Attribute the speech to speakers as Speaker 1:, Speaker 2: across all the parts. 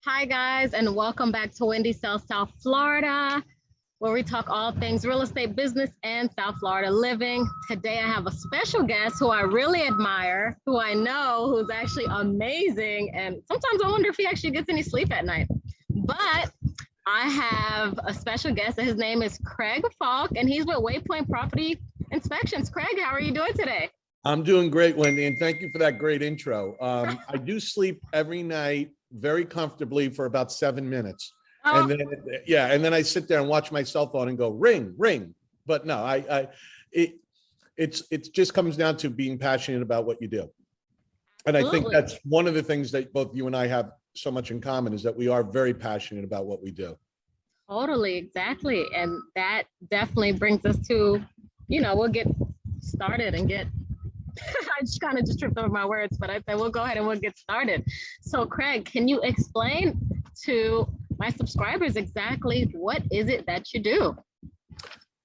Speaker 1: Hi, guys, and welcome back to Wendy Sells South Florida, where we talk all things real estate, business, and South Florida living. Today, I have a special guest who I really admire, who I know who's actually amazing. And sometimes I wonder if he actually gets any sleep at night. But I have a special guest, and his name is Craig Falk, and he's with Waypoint Property Inspections. Craig, how are you doing today?
Speaker 2: I'm doing great, Wendy, and thank you for that great intro. I do sleep every night very comfortably for about 7 minutes.
Speaker 1: Oh.
Speaker 2: And then I sit there and watch my cell phone and go ring, ring. But no, it just comes down to being passionate about what you do. And I think that's one of the things that both you and I have so much in common, is that we are very passionate about what we do.
Speaker 1: Totally, exactly. And that definitely brings us to, we'll get started and get I just kind of tripped over my words, but I said we'll go ahead and we'll get started. So Craig, can you explain to my subscribers exactly what is it that you do?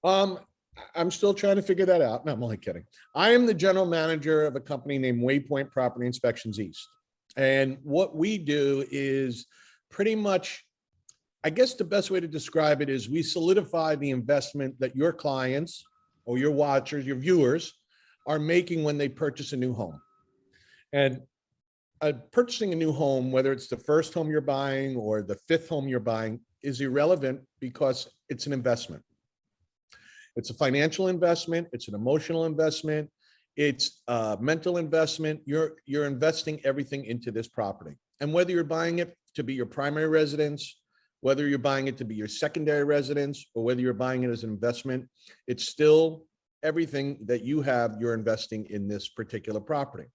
Speaker 2: I'm still trying to figure that out. No, I'm only kidding. I am the general manager of a company named Waypoint Property Inspections East. And what we do is pretty much, I guess the best way to describe it is we solidify the investment that your clients or your watchers, your viewers, are making when they purchase a new home. And purchasing a new home, whether it's the first home you're buying or the fifth home you're buying, is irrelevant because it's an investment. It's a financial investment. It's an emotional investment. It's a mental investment. You're investing everything into this property. And whether you're buying it to be your primary residence, whether you're buying it to be your secondary residence, or whether you're buying it as an investment, it's still everything that you have, you're investing in this particular property.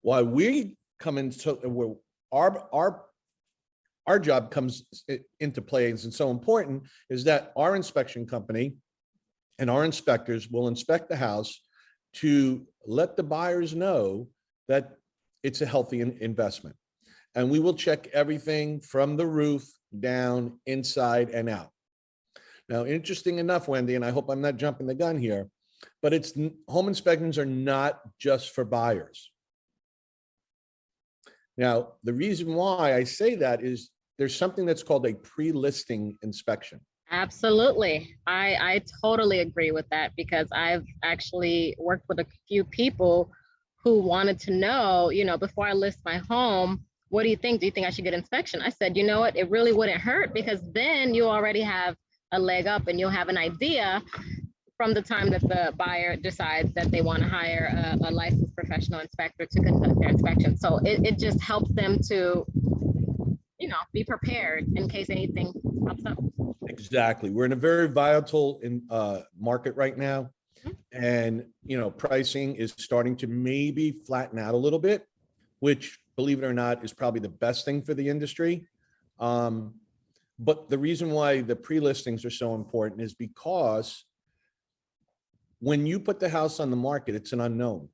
Speaker 2: Why we come into our job comes into play and so important is that our inspection company and our inspectors will inspect the house to let the buyers know that it's a healthy investment. And we will check everything from the roof down, inside and out. Now, interesting enough, Wendy, and I hope I'm not jumping the gun here, but home inspections are not just for buyers. Now, the reason why I say that is there's something that's called a pre-listing inspection.
Speaker 1: Absolutely. I totally agree with that, because I've actually worked with a few people who wanted to know, before I list my home, what do you think? Do you think I should get inspection? I said, you know what, it really wouldn't hurt, because then you already have a leg up and you'll have an idea from the time that the buyer decides that they want to hire a licensed professional inspector to conduct their inspection. So it just helps them to, be prepared in case anything pops up.
Speaker 2: Exactly. We're in a very volatile market right now. And, pricing is starting to maybe flatten out a little bit, which, believe it or not, is probably the best thing for the industry. But the reason why the pre-listings are so important is because when you put the house on the market, it's an unknown.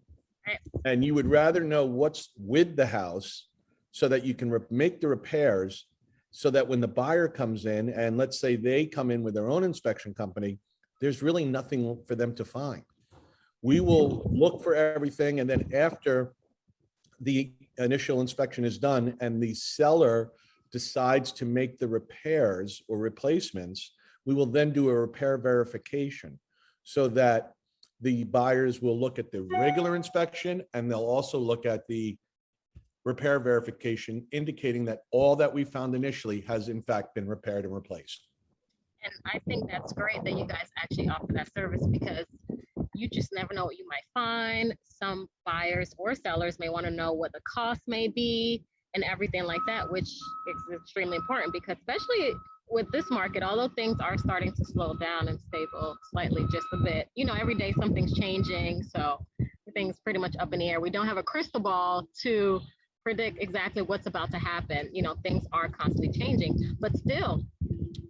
Speaker 1: Right.
Speaker 2: And you would rather know what's with the house so that you can make the repairs, so that when the buyer comes in, and let's say they come in with their own inspection company, there's really nothing for them to find. We will look for everything, and then after the initial inspection is done and the seller decides to make the repairs or replacements, we will then do a repair verification, so that the buyers will look at the regular inspection and they'll also look at the repair verification, indicating that all that we found initially has in fact been repaired and replaced.
Speaker 1: And I think that's great that you guys actually offer that service, because you just never know what you might find. Some buyers or sellers may want to know what the cost may be and everything like that, which is extremely important, because especially with this market, although things are starting to slow down and stable slightly just a bit, every day something's changing. So everything's pretty much up in the air. We don't have a crystal ball to predict exactly what's about to happen. Things are constantly changing, but still,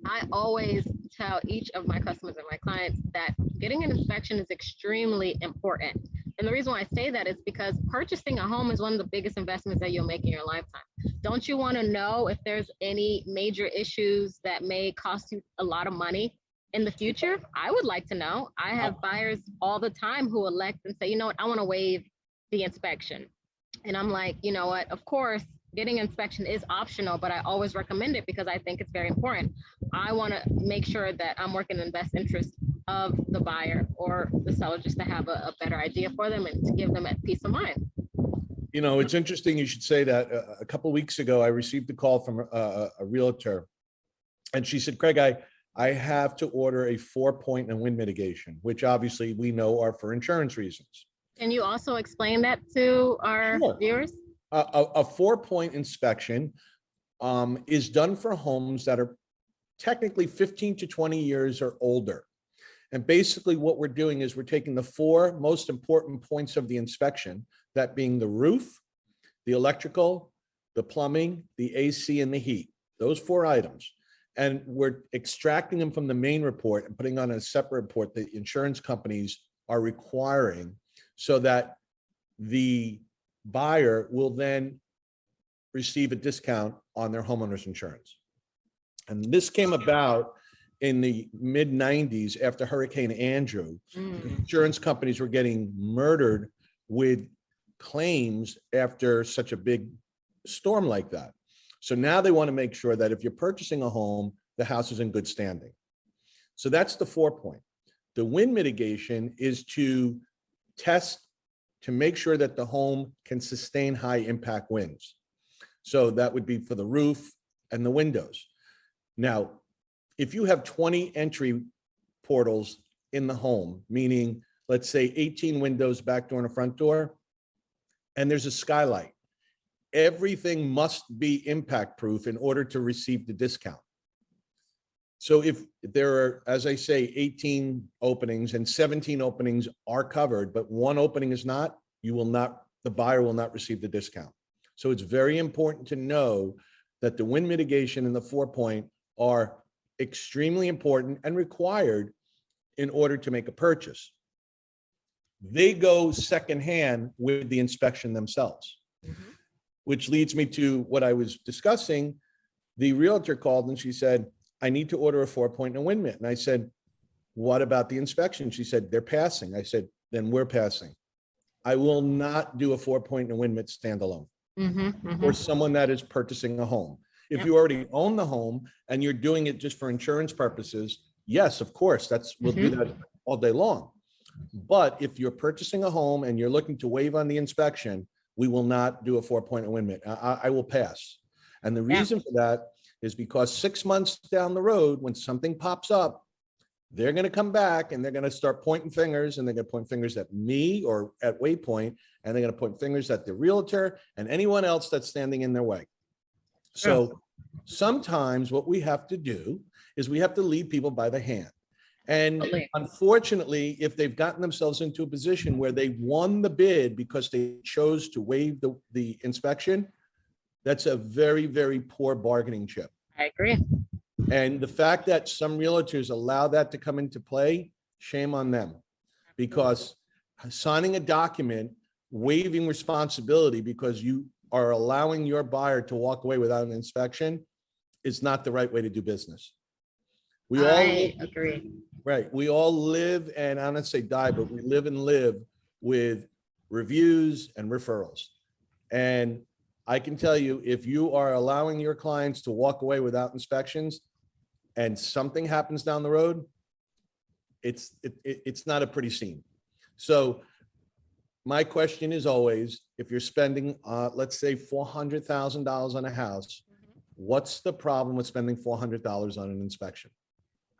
Speaker 1: I always tell each of my customers and my clients that getting an inspection is extremely important. And the reason why I say that is because purchasing a home is one of the biggest investments that you'll make in your lifetime. Don't you want to know if there's any major issues that may cost you a lot of money in the future? I would like to know. I have buyers all the time who elect and say, you know what, I want to waive the inspection. And I'm like, you know what, of course, getting inspection is optional, but I always recommend it because I think it's very important. I want to make sure that I'm working in the best interest of the buyer or the seller, just to have a better idea for them and to give them a peace of mind.
Speaker 2: You know, it's interesting you should say that. A couple of weeks ago, I received a call from a realtor, and she said, Craig, I have to order a 4-point and wind mitigation, which obviously we know are for insurance reasons.
Speaker 1: Can you also explain that to our viewers?
Speaker 2: A 4-point inspection is done for homes that are technically 15 to 20 years or older. And basically what we're doing is we're taking the 4 most important points of the inspection, that being the roof, the electrical, the plumbing, the AC, and the heat, those 4 items. And we're extracting them from the main report and putting on a separate report that insurance companies are requiring, so that the buyer will then receive a discount on their homeowner's insurance. And this came about in the mid 90s after Hurricane Andrew. Insurance companies were getting murdered with claims after such a big storm like that. So now they want to make sure that if you're purchasing a home, the house is in good standing. So that's the 4-point. The wind mitigation is to test to make sure that the home can sustain high impact winds. So that would be for the roof and the windows. Now, if you have 20 entry portals in the home, meaning let's say 18 windows, back door and a front door, and there's a skylight, everything must be impact proof in order to receive the discount. So if there are, as I say, 18 openings and 17 openings are covered, but 1 opening is not, the buyer will not receive the discount. So it's very important to know that the wind mitigation and the 4-point are extremely important and required in order to make a purchase. They go secondhand with the inspection themselves, which leads me to what I was discussing. The realtor called and she said, I need to order a 4-point and a wind mit. And I said, what about the inspection? She said, they're passing. I said, then we're passing. I will not do a 4-point and a wind mit standalone for someone that is purchasing a home. If you already own the home and you're doing it just for insurance purposes, yes, of course, we'll do that all day long. But if you're purchasing a home and you're looking to waive on the inspection, we will not do a 4-point and wind mit. I will pass. And the reason for that is because 6 months down the road, when something pops up, they're going to come back and they're going to start pointing fingers, and they're going to point fingers at me or at Waypoint, and they're going to point fingers at the realtor and anyone else that's standing in their way. So sometimes what we have to do is we have to lead people by the hand. And unfortunately, if they've gotten themselves into a position where they won the bid because they chose to waive the inspection, that's a very, very poor bargaining chip.
Speaker 1: I agree.
Speaker 2: And the fact that some realtors allow that to come into play, shame on them. Because signing a document, waiving responsibility because you are allowing your buyer to walk away without an inspection is not the right way to do business.
Speaker 1: I agree.
Speaker 2: Right. We all live, and I don't say die, but we live and live with reviews and referrals. And I can tell you, if you are allowing your clients to walk away without inspections and something happens down the road, it's not a pretty scene. So my question is always, if you're spending, let's say $400,000 on a house, what's the problem with spending $400 on an inspection?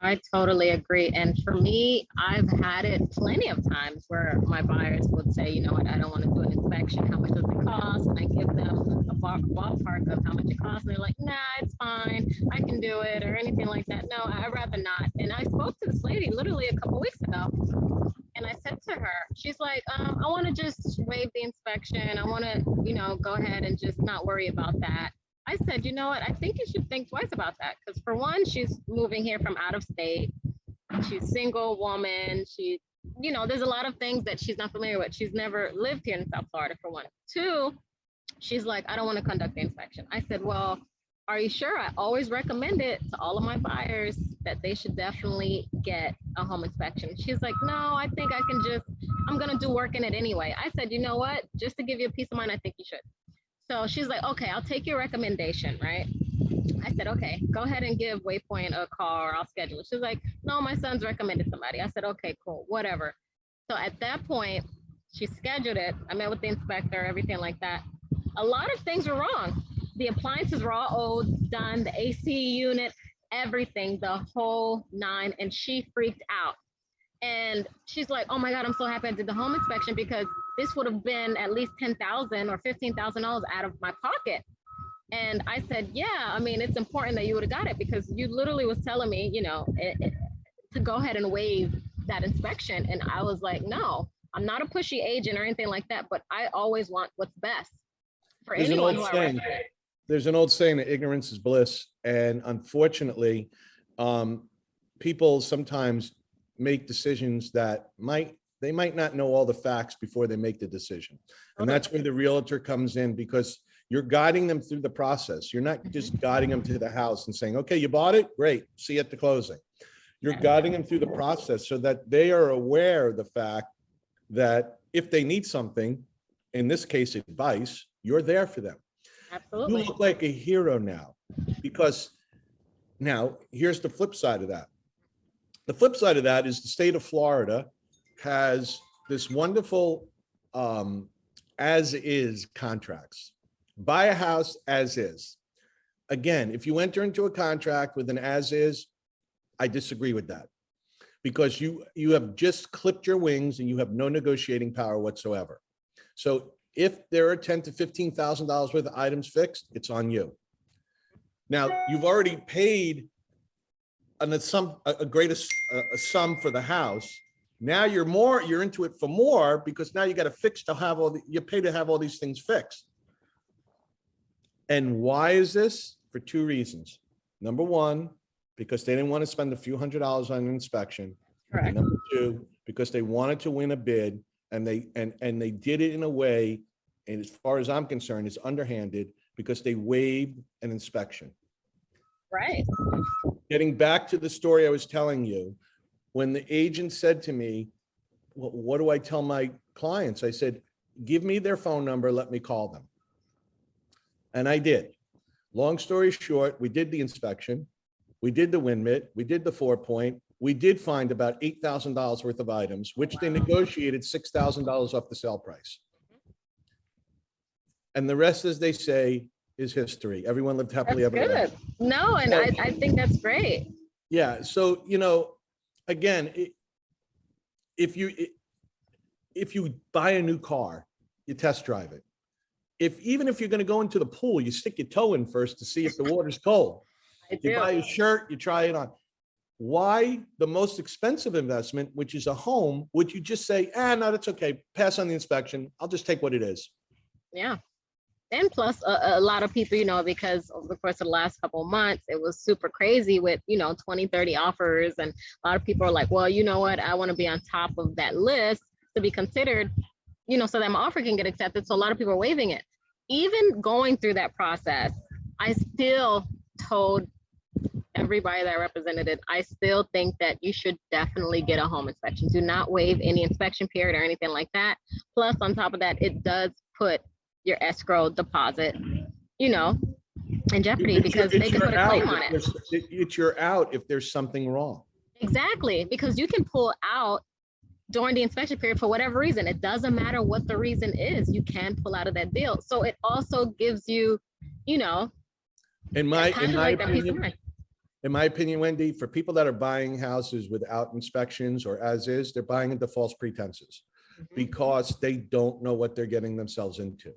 Speaker 1: I totally agree. And for me, I've had it plenty of times where my buyers would say, you know what, I don't want to do an inspection. How much does it cost? And I give them a ballpark of how much it costs. And they're like, nah, it's fine. I can do it, or anything like that. No, I'd rather not. And I spoke to this lady literally a couple weeks ago. And I said to her, she's like, I want to just waive the inspection. I want to, go ahead and just not worry about that. I said, you know what? I think you should think twice about that. Because for one, she's moving here from out of state. She's a single woman. She, there's a lot of things that she's not familiar with. She's never lived here in South Florida, for one. Two, she's like, I don't want to conduct the inspection. I said, well, are you sure? I always recommend it to all of my buyers that they should definitely get a home inspection. She's like, no, I think I'm going to do work in it anyway. I said, you know what? Just to give you a peace of mind, I think you should. So she's like, okay, I'll take your recommendation, right? I said, okay, go ahead and give Waypoint a call or I'll schedule it. She's like, no, my son's recommended somebody. I said, okay, cool, whatever. So at that point, she scheduled it. I met with the inspector, everything like that. A lot of things were wrong. The appliances were all old, done, the AC unit, everything, the whole nine. And she freaked out. And she's like, oh my God, I'm so happy I did the home inspection because this would have been at least $10,000 or $15,000 out of my pocket. And I said, yeah, I mean, it's important that you would have got it because you literally was telling me, to go ahead and waive that inspection. And I was like, no, I'm not a pushy agent or anything like that, but I always want what's best for
Speaker 2: There's an
Speaker 1: anyone
Speaker 2: old
Speaker 1: who I
Speaker 2: saying.
Speaker 1: recommend.
Speaker 2: There's an old saying that ignorance is bliss. And unfortunately, people sometimes make decisions that they might not know all the facts before they make the decision. And that's where the realtor comes in because you're guiding them through the process. You're not just guiding them to the house and saying, okay, you bought it? Great. See you at the closing. You're guiding them through the process so that they are aware of the fact that if they need something, in this case, advice, you're there for them.
Speaker 1: Absolutely.
Speaker 2: You look like a hero now, because now here's the flip side of that. The flip side of that is the state of Florida has this wonderful as is contracts. Buy a house as is. Again, if you enter into a contract with an as is, I disagree with that because you have just clipped your wings and you have no negotiating power whatsoever. So if there are $10,000 to $15,000 worth of items fixed, it's on you. Now you've already paid a sum for the house. Now you're into it for more because now you got to fix to have you pay to have all these things fixed. And why is this? For two reasons. Number one, because they didn't want to spend a few $100s on an inspection.
Speaker 1: Correct.
Speaker 2: And number two, because they wanted to win a bid and they did it in a way, and as far as I'm concerned, is underhanded because they waived an inspection.
Speaker 1: Right.
Speaker 2: Getting back to the story I was telling you, when the agent said to me, well, what do I tell my clients? I said, give me their phone number, let me call them. And I did. Long story short, we did the inspection. We did the wind mitt. We did the 4-point. We did find about $8,000 worth of items, which they negotiated $6,000 off the sale price. And the rest, as they say, is history. Everyone lived happily ever after.
Speaker 1: Good. No, and I think that's great.
Speaker 2: Yeah. So, again, if you buy a new car, you test drive it. Even if you're going to go into the pool, you stick your toe in first to see if the water's cold. You buy a shirt, you try it on. Why the most expensive investment, which is a home, would you just say, no, that's okay, pass on the inspection, I'll just take what it is?
Speaker 1: Yeah. And plus a lot of people, because over the course of the last couple of months, it was super crazy with, 20, 30 offers. And a lot of people are like, well, you know what? I want to be on top of that list to be considered, so that my offer can get accepted. So a lot of people are waiving it. Even going through that process, I still told everybody that I represented, I still think that you should definitely get a home inspection. Do not waive any inspection period or anything like that. Plus, on top of that, it does put your escrow deposit, in jeopardy because they can put a claim on it.
Speaker 2: It's your out if there's something wrong.
Speaker 1: Exactly, because you can pull out during the inspection period for whatever reason. It doesn't matter what the reason is. You can pull out of that deal. So it also gives you,
Speaker 2: in my opinion, Wendy, for people that are buying houses without inspections or as is, they're buying into false pretenses because they don't know what they're getting themselves into.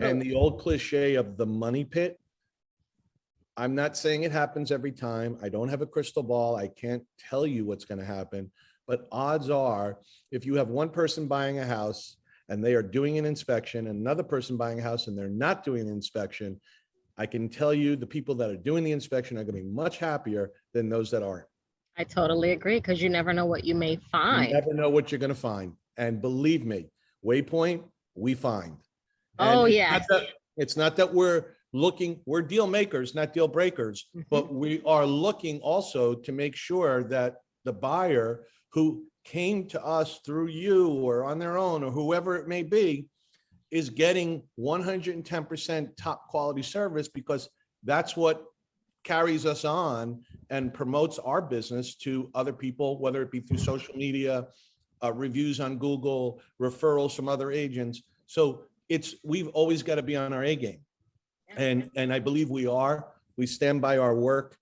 Speaker 2: And the old cliche of the money pit, I'm not saying it happens every time. I don't have a crystal ball. I can't tell you what's going to happen. But odds are, if you have one person buying a house and they are doing an inspection, and another person buying a house and they're not doing an inspection, I can tell you the people that are doing the inspection are going to be much happier than those that aren't.
Speaker 1: I totally agree, because you never know what you may find.
Speaker 2: You never know what you're going to find. And believe me, Waypoint, we find. And it's not that we're deal makers, not deal breakers, but we are looking also to make sure that the buyer who came to us through you or on their own or whoever it may be is getting 110% top quality service, because that's what carries us on and promotes our business to other people, whether it be through social media, reviews on Google, referrals from other agents. So we've always got to be on our A game. And I believe we are. We stand by our work.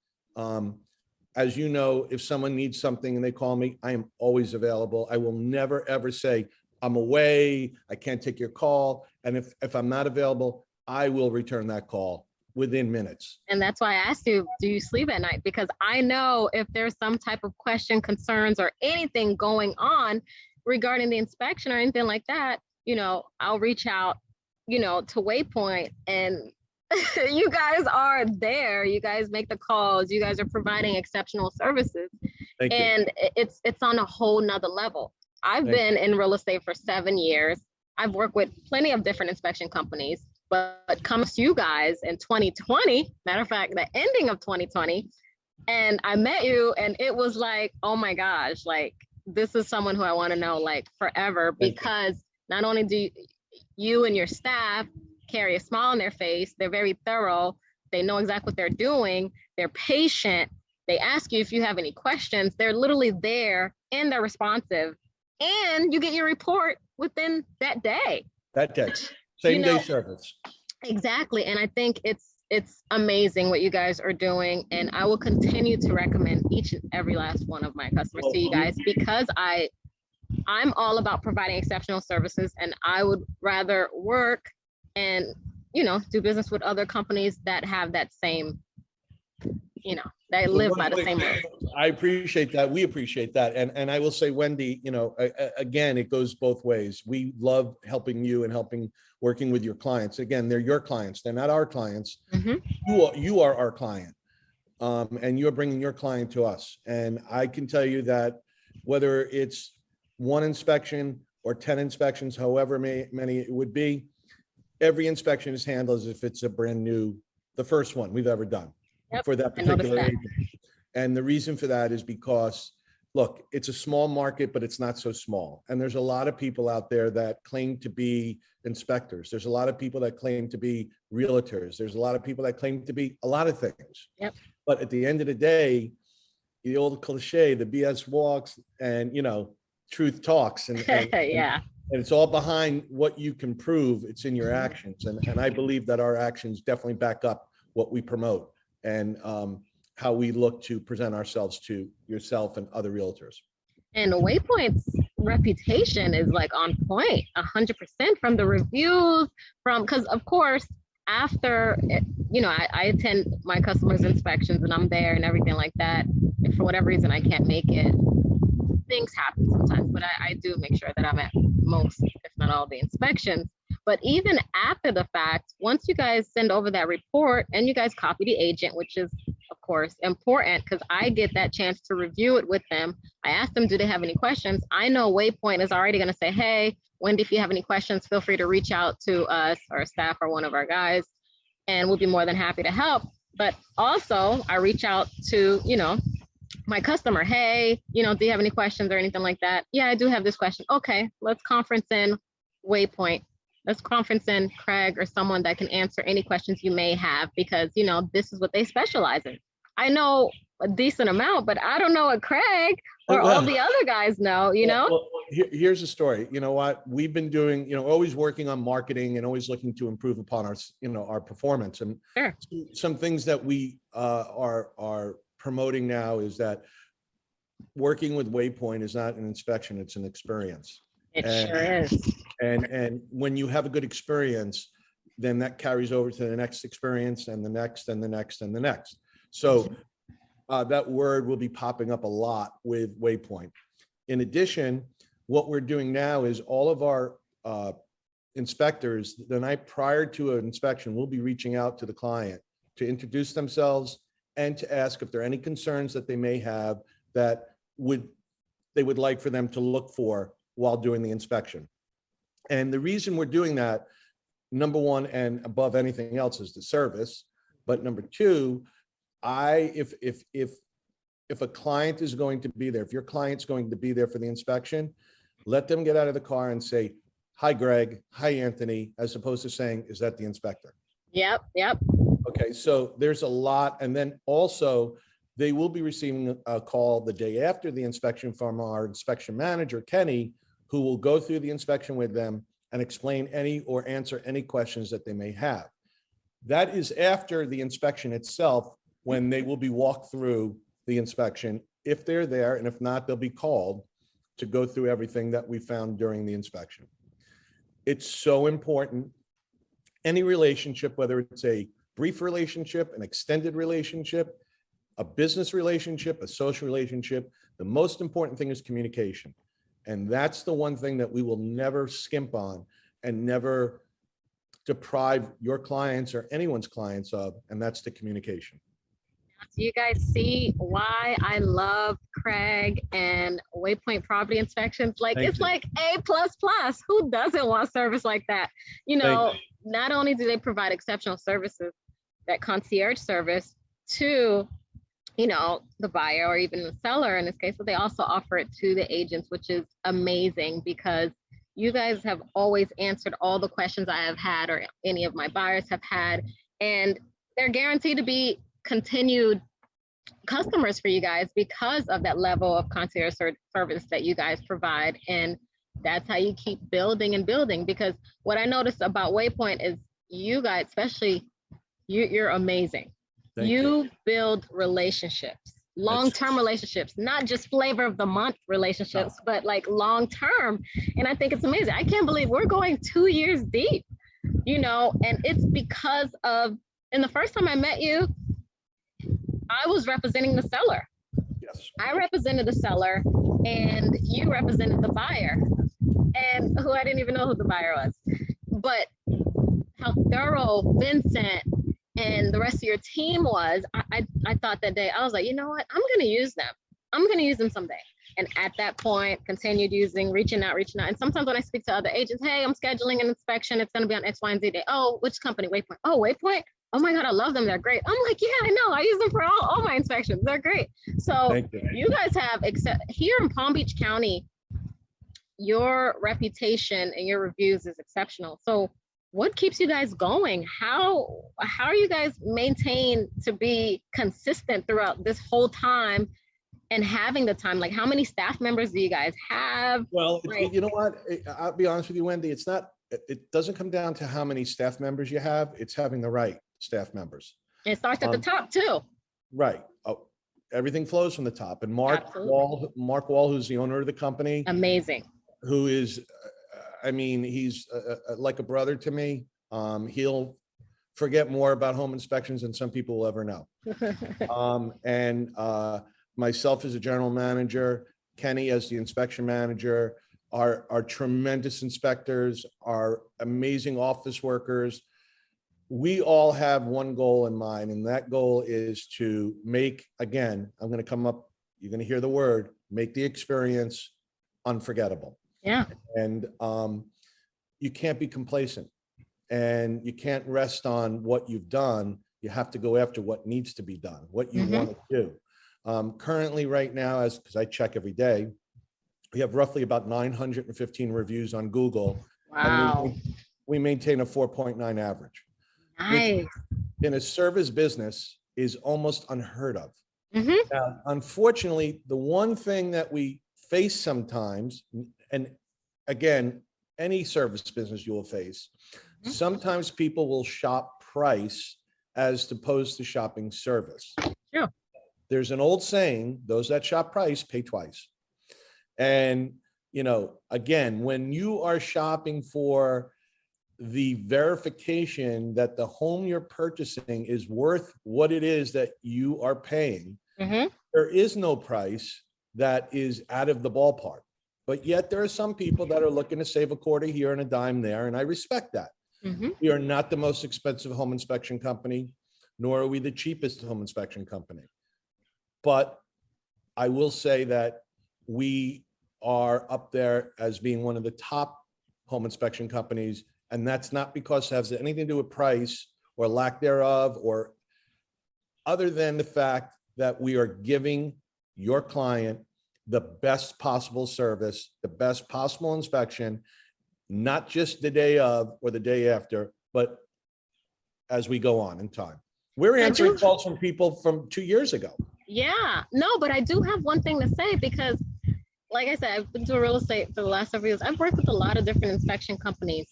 Speaker 2: As you know, if someone needs something and they call me, I am always available. I will never, ever say, I'm away, I can't take your call. And if I'm not available, I will return that call within minutes.
Speaker 1: And that's why I asked you, do you sleep at night? Because I know if there's some type of question, concerns, or anything going on regarding the inspection or anything like that, I'll reach out, to Waypoint, and you guys are there. You guys make the calls. You guys are providing exceptional services.
Speaker 2: Thank you.
Speaker 1: And it's on a whole nother level. I've been in real estate for 7 years. I've worked with plenty of different inspection companies, but comes to you guys in 2020, matter of fact, the ending of 2020, and I met you, and it was like, oh my gosh, like, this is someone who I want to know like forever, because not only do you and your staff carry a smile on their face, they're very thorough, they know exactly what they're doing, they're patient, they ask you if you have any questions, they're literally there and they're responsive, and you get your report within that day. Same
Speaker 2: day service.
Speaker 1: Exactly. And I think it's amazing what you guys are doing. And I will continue to recommend each and every last one of my customers to you guys, because I'm all about providing exceptional services, and I would rather work and, do business with other companies that have that same, that live by the same rules.
Speaker 2: I appreciate that. We appreciate that. And I will say, Wendy, again, it goes both ways. We love helping you and working with your clients. Again, they're your clients. They're not our clients. Mm-hmm. You are our client. And you're bringing your client to us. And I can tell you that whether it's one inspection or 10 inspections, however many it would be, every inspection is handled as if it's the first one we've ever done. Yep, for that particular agent. And the reason for that is because, look, it's a small market, but it's not so small. And there's a lot of people out there that claim to be inspectors. There's a lot of people that claim to be realtors. There's a lot of people that claim to be a lot of things.
Speaker 1: Yep.
Speaker 2: But at the end of the day, the old cliche, the BS walks, and truth talks. And
Speaker 1: yeah.
Speaker 2: And it's all behind what you can prove. It's in your actions. And I believe that our actions definitely back up what we promote, and how we look to present ourselves to yourself and other realtors.
Speaker 1: And Waypoint's reputation is like on point, 100% from the reviews, because of course, after, I attend my customers' inspections and I'm there and everything like that. If for whatever reason I can't make it, things happen sometimes, but I do make sure that I'm at most, if not all, the inspections. But even after the fact, once you guys send over that report and you guys copy the agent, which is of course important, because I get that chance to review it with them. I ask them, do they have any questions? I know Waypoint is already going to say, hey, Wendy, if you have any questions, feel free to reach out to us or staff or one of our guys, and we'll be more than happy to help. But also I reach out to, my customer, hey, do you have any questions or anything like that? Yeah, I do have this question. Okay, let's conference in Waypoint. Let's conference in Craig or someone that can answer any questions you may have, because, this is what they specialize in. I know a decent amount, but I don't know what Craig or all the other guys know,
Speaker 2: Well, here's the story. You know what? We've been doing, always working on marketing and always looking to improve upon our performance. And
Speaker 1: sure.
Speaker 2: Some things that we are promoting now is that working with Waypoint is not an inspection, it's an experience.
Speaker 1: It sure is.
Speaker 2: And when you have a good experience, then that carries over to the next experience and the next and the next and the next. So that word will be popping up a lot with Waypoint. In addition, what we're doing now is all of our inspectors, the night prior to an inspection, will be reaching out to the client to introduce themselves and to ask if there are any concerns that they may have that they would like for them to look for while doing the inspection. And the reason we're doing that, number one, and above anything else, is the service. But number two, if a client is going to be there, if your client's going to be there for the inspection, let them get out of the car and say, hi, Greg, hi, Anthony, as opposed to saying, is that the inspector?
Speaker 1: Yep. Yep.
Speaker 2: Okay, so there's a lot. And then also they will be receiving a call the day after the inspection from our inspection manager, Kenny, who will go through the inspection with them and explain any or answer any questions that they may have. That is after the inspection itself, when they will be walked through the inspection, if they're there, and if not, they'll be called to go through everything that we found during the inspection. It's so important. Any relationship, whether it's a brief relationship, an extended relationship, a business relationship, a social relationship, the most important thing is communication. And that's the one thing that we will never skimp on and never deprive your clients or anyone's clients of, and that's the communication.
Speaker 1: Do you guys see why I love Craig and Waypoint Property Inspections? Like,
Speaker 2: Thank
Speaker 1: it's
Speaker 2: you.
Speaker 1: like A++. Who doesn't want service like that? You know, not only do they provide exceptional services, that concierge service to, you know, the buyer or even the seller in this case, but they also offer it to the agents, which is amazing because you guys have always answered all the questions I have had or any of my buyers have had, and they're guaranteed to be continued customers for you guys because of that level of concierge service that you guys provide. And that's how you keep building and building, because what I noticed about Waypoint is you guys, especially you're amazing.
Speaker 2: Thank
Speaker 1: You build relationships, long-term relationships, not just flavor of the month relationships, but like long-term. And I think it's amazing. I can't believe we're going 2 years deep, you know, and it's because of, and the first time I met you, I was representing the seller.
Speaker 2: Yes.
Speaker 1: I represented the seller and you represented the buyer, and who I didn't even know who the buyer was. But how thorough Vincent and the rest of your team was, I thought that day, I was like, you know what, I'm gonna use them. I'm gonna use them someday. And at that point, continued using, reaching out. And sometimes when I speak to other agents, hey, I'm scheduling an inspection. It's gonna be on X, Y, and Z day. Oh, which company? Waypoint. Oh, Waypoint. Oh my God, I love them. They're great. I'm like, yeah, I know. I use them for all my inspections. They're great. So you guys have, except here in Palm Beach County, your reputation and your reviews is exceptional. So what keeps you guys going? How are you guys maintain to be consistent throughout this whole time and having the time? Like, how many staff members do you guys have?
Speaker 2: Well,
Speaker 1: Like,
Speaker 2: you know what? I'll be honest with you, Wendy. It doesn't come down to how many staff members you have. It's having the right staff members.
Speaker 1: it starts at the top too.
Speaker 2: Right. Oh, everything flows from the top. And Mark Wall, who's the owner of the company,
Speaker 1: Amazing.
Speaker 2: who is, I mean, he's like a brother to me. He'll forget more about home inspections than some people will ever know. And myself as a general manager, Kenny as the inspection manager, our tremendous inspectors, our amazing office workers. We all have one goal in mind, and that goal is to make, again, I'm going to come up, you're going to hear the word, make the experience unforgettable.
Speaker 1: Yeah.
Speaker 2: And you can't be complacent, and you can't rest on what you've done. You have to go after what needs to be done, what you want to do. Currently right now, because I check every day, we have roughly about 915 reviews on Google.
Speaker 1: Wow.
Speaker 2: And we maintain a 4.9 average.
Speaker 1: Nice.
Speaker 2: In a service business is almost unheard of. Now, unfortunately, the one thing that we face sometimes, and again, any service business you will face, sometimes people will shop price as opposed to shopping service.
Speaker 1: Yeah.
Speaker 2: There's an old saying, those that shop price pay twice. And, you know, again, when you are shopping for the verification that the home you're purchasing is worth what it is that you are paying, there is no price that is out of the ballpark. But yet there are some people that are looking to save a quarter here and a dime there, and I respect that. We are not the most expensive home inspection company, nor are we the cheapest home inspection company. But I will say that we are up there as being one of the top home inspection companies. And that's not because it has anything to do with price or lack thereof, or other than the fact that we are giving your client the best possible service, the best possible inspection, not just the day of or the day after, but as we go on in time. We're answering calls from people from 2 years ago.
Speaker 1: Yeah, no, but I do have one thing to say because, like I said, I've been doing real estate for the last several years. I've worked with a lot of different inspection companies.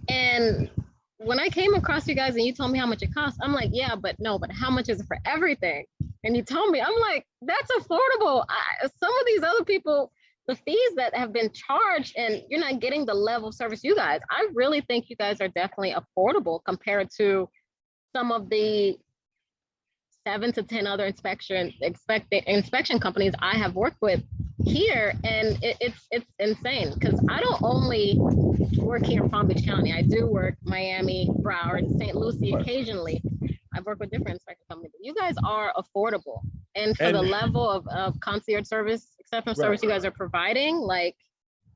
Speaker 1: And when I came across you guys and you told me how much it costs, I'm like, yeah, but no, but how much is it for everything? And you told me, I'm like, that's affordable. Some of these other people, the fees that have been charged and you're not getting the level of service you guys, I really think you guys are definitely affordable compared to some of the 7 to 10 other inspection companies I have worked with here, and it's insane because I don't only work here in Palm Beach County. I do work Miami, Broward, St. Lucie occasionally. I've worked with different inspection companies. You guys are affordable, and for the level of concierge service, exceptional service you guys are providing, like.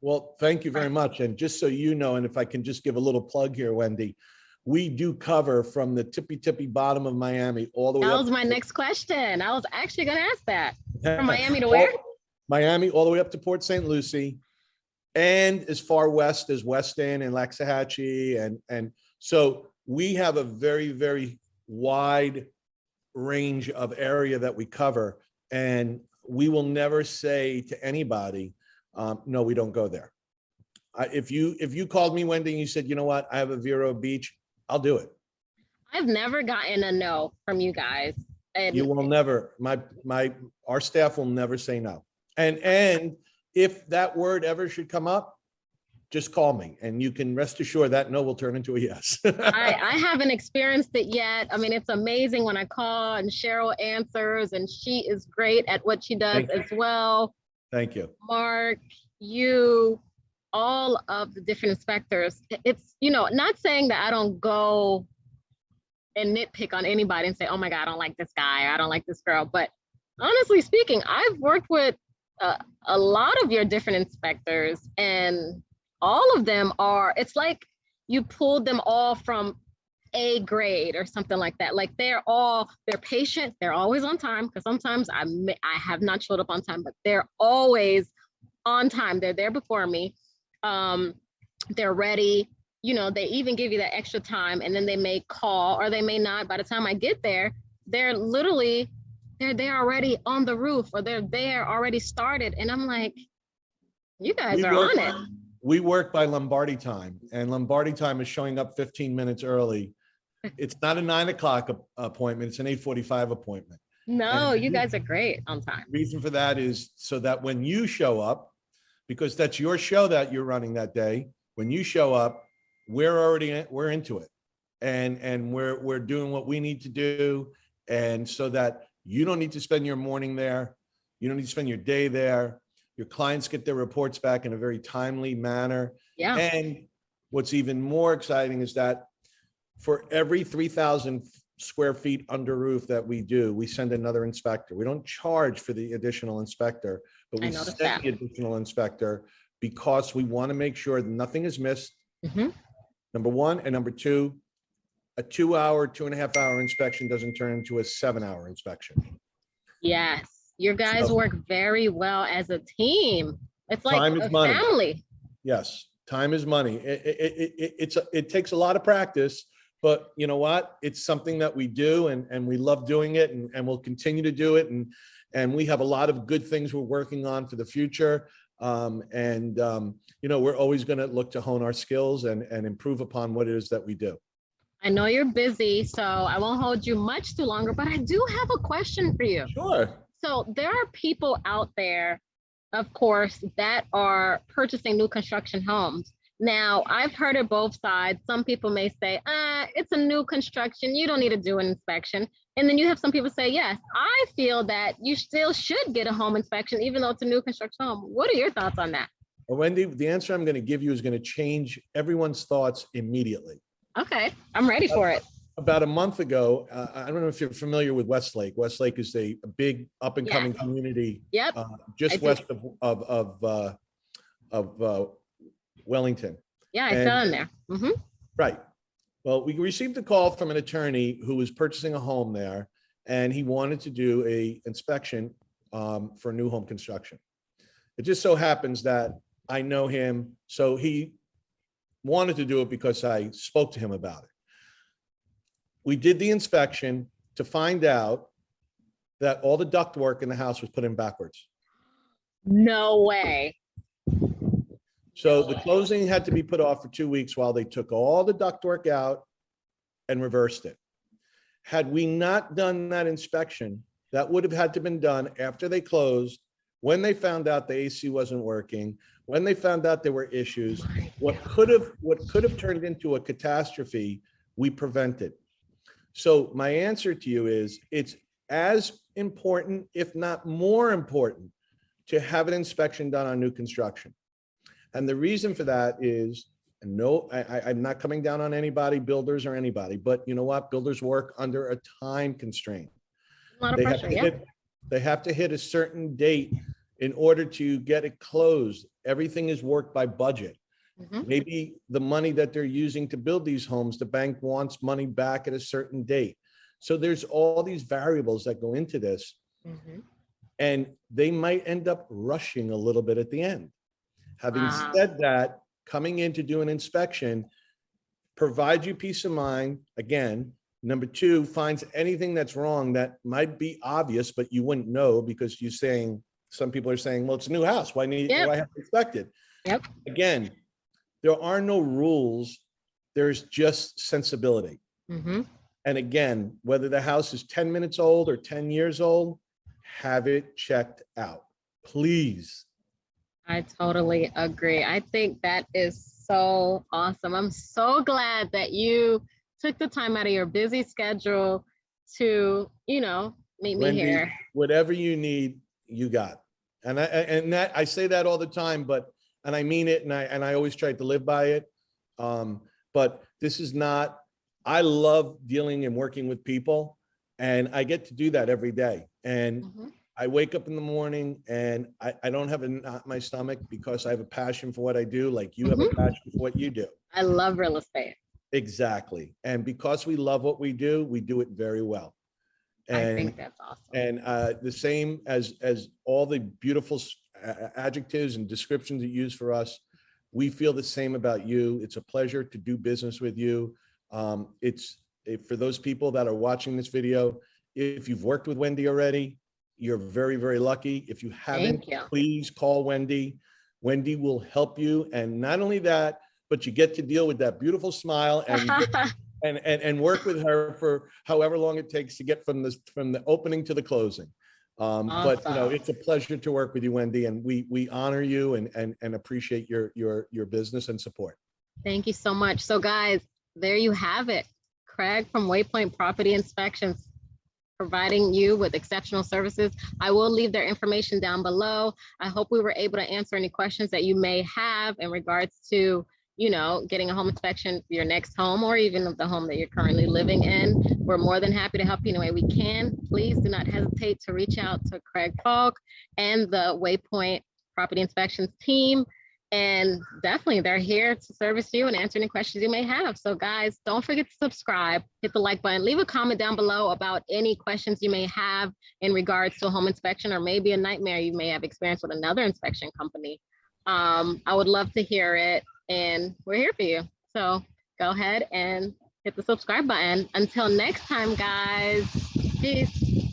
Speaker 2: Well, thank you very much. And just so you know, and if I can just give a little plug here, Wendy, we do cover from the tippy bottom of Miami all the way up.
Speaker 1: That was my next question. I was actually going to ask that. From Miami to where?
Speaker 2: Miami, all the way up to Port St. Lucie, and as far west as Weston and Waxahachie. And so we have a very, very wide range of area that we cover. And we will never say to anybody, no, we don't go there. If you called me, Wendy, and you said, you know what, I have a Vero Beach, I'll do it.
Speaker 1: I've never gotten a no from you guys. And
Speaker 2: you will never, our staff will never say no. And if that word ever should come up, just call me and you can rest assured that no will turn into a yes.
Speaker 1: I haven't experienced it yet. I mean, it's amazing when I call and Cheryl answers and she is great at what she does as well.
Speaker 2: Thank you.
Speaker 1: Mark, you, all of the different inspectors. It's, not saying that I don't go and nitpick on anybody and say, oh my God, I don't like this guy, I don't like this girl. But honestly speaking, I've worked with a lot of your different inspectors and all of them it's like you pulled them all from A grade or something like that. Like they're patient, they're always on time, because sometimes I have not showed up on time, but they're always on time. They're there before me. They're ready. They even give you that extra time and then they may call or they may not. By the time I get there, they're already on the roof or they're there already started. And I'm like, you guys are on it.
Speaker 2: We work by Lombardi time, and Lombardi time is showing up 15 minutes early. It's not a 9 o'clock appointment. It's an 8:45 appointment.
Speaker 1: No, you guys are great on time.
Speaker 2: The reason for that is so that when you show up, because that's your show that you're running that day, when you show up, we're into it. And we're doing what we need to do. And so that you don't need to spend your morning there. You don't need to spend your day there. Your clients get their reports back in a very timely manner.
Speaker 1: Yeah.
Speaker 2: And what's even more exciting is that for every 3,000 square feet under roof that we do, we send another inspector. We don't charge for the additional inspector, but we send the additional inspector because we want to make sure that nothing is missed.
Speaker 1: Mm-hmm.
Speaker 2: Number one. And number two, a 2-hour, 2.5-hour inspection doesn't turn into a 7-hour inspection.
Speaker 1: Yes. Your guys work very well as a team. It's like a family.
Speaker 2: Yes, time is money. It takes a lot of practice, but you know what? It's something that we do and we love doing it and we'll continue to do it. And we have a lot of good things we're working on for the future. We're always going to look to hone our skills and improve upon what it is that we do.
Speaker 1: I know you're busy, so I won't hold you much too longer, but I do have a question for you.
Speaker 2: Sure.
Speaker 1: So there are people out there, of course, that are purchasing new construction homes. Now, I've heard it both sides. Some people may say, it's a new construction, you don't need to do an inspection. And then you have some people say, yes, I feel that you still should get a home inspection, even though it's a new construction home. What are your thoughts on that?
Speaker 2: Well, Wendy, the answer I'm going to give you is going to change everyone's thoughts immediately.
Speaker 1: Okay, I'm ready for it.
Speaker 2: About a month ago, I don't know if you're familiar with Westlake. Westlake is a big up and coming community.
Speaker 1: Yep.
Speaker 2: Just west of Wellington.
Speaker 1: Yeah, I saw in there. Mm-hmm.
Speaker 2: Right. Well, we received a call from an attorney who was purchasing a home there, and he wanted to do a inspection for new home construction. It just so happens that I know him, so he wanted to do it because I spoke to him about it. We did the inspection to find out that all the ductwork in the house was put in backwards.
Speaker 1: No way.
Speaker 2: So the closing had to be put off for 2 weeks while they took all the ductwork out and reversed it. Had we not done that inspection, that would have had to been done after they closed, when they found out the AC wasn't working, when they found out there were issues. What could have turned into a catastrophe, we prevented. So my answer to you is, it's as important, if not more important, to have an inspection done on new construction. And the reason for that is, no, I'm not coming down on anybody, builders or anybody, but you know what? Builders work under a time constraint.
Speaker 1: A lot of pressure, yeah.
Speaker 2: They have to hit a certain date in order to get it closed. Everything is worked by budget. Maybe the money that they're using to build these homes, the bank wants money back at a certain date. So there's all these variables that go into this. And they might end up rushing a little bit at the end. Having said that, coming in to do an inspection provides you peace of mind. Again, number two, finds anything that's wrong that might be obvious, but you wouldn't know because you're saying, some people are saying, well, it's a new house. Why do I have to inspect it? Again, there are no rules. There's just sensibility. And again, whether the house is 10 minutes old or 10 years old, have it checked out, please.
Speaker 1: I totally agree. I think that is so awesome. I'm so glad that you took the time out of your busy schedule to, you know, meet
Speaker 2: Wendy,
Speaker 1: me here.
Speaker 2: Whatever you need, you got. And I say that all the time, but, and I mean it, and I always try to live by it. But this is not, I love dealing and working with people, and I get to do that every day. And I wake up in the morning and I don't have a knot in my stomach because I have a passion for what I do. Like you have a passion for what you do.
Speaker 1: I love real estate.
Speaker 2: Exactly. And because we love what we do it very well. And,
Speaker 1: I think that's awesome.
Speaker 2: And the same as all the beautiful adjectives and descriptions you use for us, we feel the same about you. It's a pleasure to do business with you. For those people that are watching this video, if you've worked with Wendy already, you're very, very lucky. If you haven't, please call Wendy. Wendy will help you. And not only that, but you get to deal with that beautiful smile and work with her for however long it takes to get from the opening to the closing. But you know, it's a pleasure to work with you, Wendy, and we honor you and appreciate your business and support.
Speaker 1: Thank you so much. So guys, there you have it. Craig from Waypoint Property Inspections, providing you with exceptional services. I will leave their information down below. I hope we were able to answer any questions that you may have in regards to, you know, getting a home inspection for your next home or even the home that you're currently living in. We're more than happy to help you in any way we can. Please do not hesitate to reach out to Craig Falk and the Waypoint Property Inspections team. And definitely they're here to service you and answer any questions you may have. So guys, don't forget to subscribe, hit the like button, leave a comment down below about any questions you may have in regards to a home inspection or maybe a nightmare you may have experienced with another inspection company. I would love to hear it, and we're here for you. So go ahead and hit the subscribe button. Until next time, guys, peace.